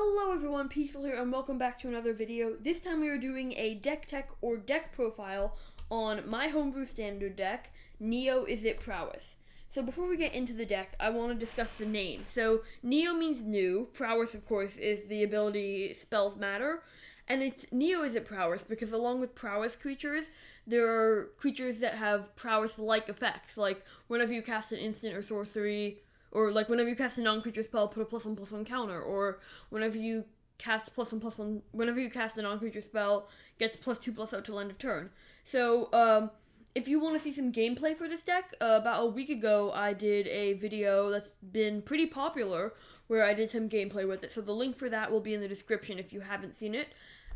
Hello everyone, Peaceful here, and welcome back to another video. This time we are doing a deck tech or deck profile on my homebrew standard deck, Neo Izzet Prowess. So before we get into the deck, I want to discuss the name. So Neo means new, Prowess of course is the ability spells matter, and it's Neo Izzet Prowess because along with Prowess creatures, there are creatures that have Prowess-like effects, like whenever you cast an instant or sorcery, or like whenever you cast a non-creature spell, put a +1/+1 counter, or whenever you cast +1/+1, whenever you cast a non-creature spell, gets +2/+0 till end of turn. So, if you want to see some gameplay for this deck, about a week ago I did a video that's been pretty popular where I did some gameplay with it. So the link for that will be in the description if you haven't seen it.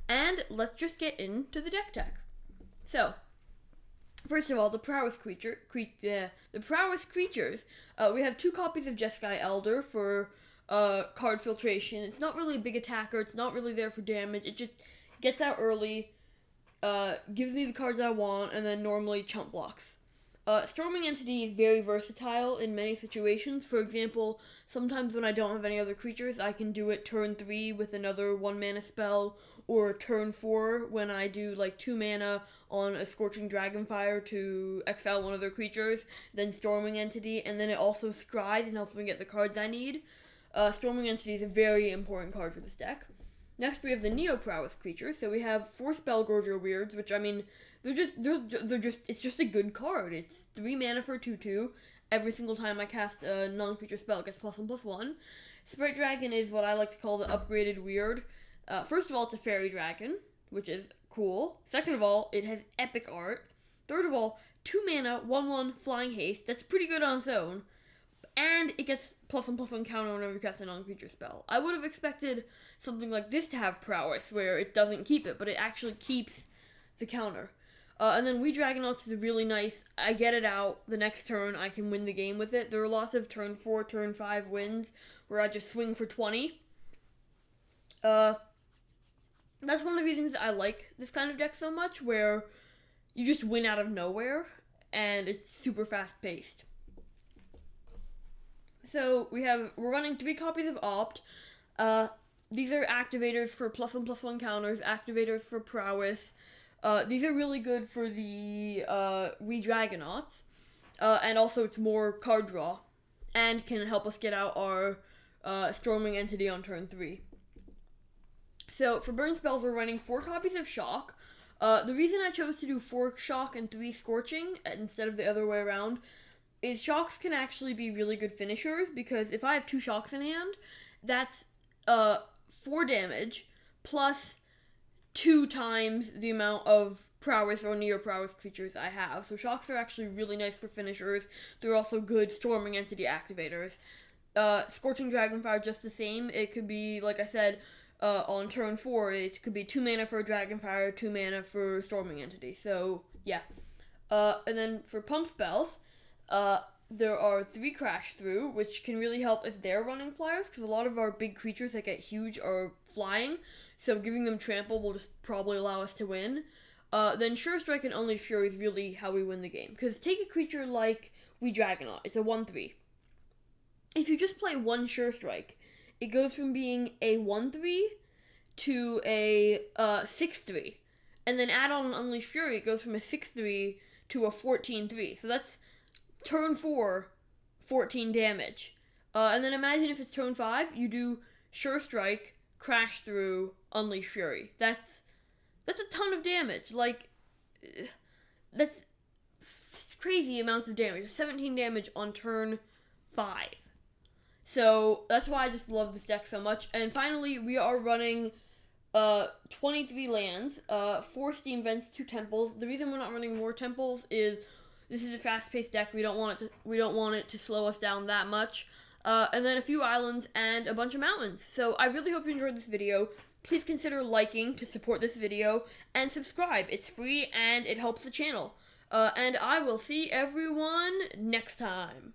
And let's just get into the deck tech. So, first of all, the Prowess creatures. We have 2 copies of Jeskai Elder for card filtration. It's not really a big attacker. It's not really there for damage. It just gets out early, gives me the cards I want, and then normally chump blocks. Storming Entity is very versatile in many situations. For example, sometimes when I don't have any other creatures, I can do it turn 3 with another 1 mana spell, or turn 4 when I do like 2 mana on a Scorching Dragonfire to exile one of their creatures, then Storming Entity, and then it also scries and helps me get the cards I need. Storming Entity is a very important card for this deck. Next we have the Neo Prowess creatures. So we have 4 Spellgorger Weirds, which I mean, it's just a good card. It's 3 mana for 2/2. Every single time I cast a non-creature spell, it gets +1/+1. Sprite Dragon is what I like to call the upgraded weird. First of all, it's a fairy dragon, which is cool. Second of all, it has epic art. Third of all, 2 mana, 1/1 flying haste. That's pretty good on its own. And it gets +1/+1 counter whenever you cast a non-creature spell. I would have expected something like this to have Prowess, where it doesn't keep it, but it actually keeps the counter. And then We Dragonauts is really nice. I get it out the next turn, I can win the game with it. There are lots of turn 4, turn 5 wins where I just swing for 20. That's one of the reasons I like this kind of deck so much, where you just win out of nowhere, and it's super fast-paced. So we're running 3 copies of Opt. These are activators for +1/+1 counters, activators for Prowess. These are really good for the We Dragonauts, and also it's more card draw, and can help us get out our Storming Entity on turn 3. So for burn spells, we're running 4 copies of Shock. The reason I chose to do 4 Shock and 3 Scorching instead of the other way around is Shocks can actually be really good finishers, because if I have 2 Shocks in hand, that's 4 damage plus 2 times the amount of Prowess or Neo Prowess creatures I have. So Shocks are actually really nice for finishers. They're also good Storming Entity activators. Scorching Dragonfire, just the same. It could be, like I said, on turn 4, it could be 2 mana for Dragonfire, 2 mana for Storming Entity. So, yeah. And then for pump spells, there are 3 Crash Through, which can really help if they're running flyers, because a lot of our big creatures that get huge are flying, so giving them trample will just probably allow us to win. Then Sure Strike and Unleash Fury is really how we win the game, because take a creature like We Dragonaut, it's a 1/3. If you just play 1 Sure Strike, it goes from being a 1/3 to a 6/3, and then add on an Unleash Fury, it goes from a 6/3 to a 14/3, so that's turn 4, 14 damage. And then imagine if it's turn 5, you do Sure Strike, Crash Through, Unleash Fury. That's a ton of damage. Like, that's crazy amounts of damage. 17 damage on turn 5. So that's why I just love this deck so much. And finally, we are running 23 lands, 4 Steam Vents, 2 Temples. The reason we're not running more Temples is this is a fast-paced deck. We don't want it to slow us down that much. And then a few islands and a bunch of mountains. So I really hope you enjoyed this video. Please consider liking to support this video, and subscribe. It's free and it helps the channel. And I will see everyone next time.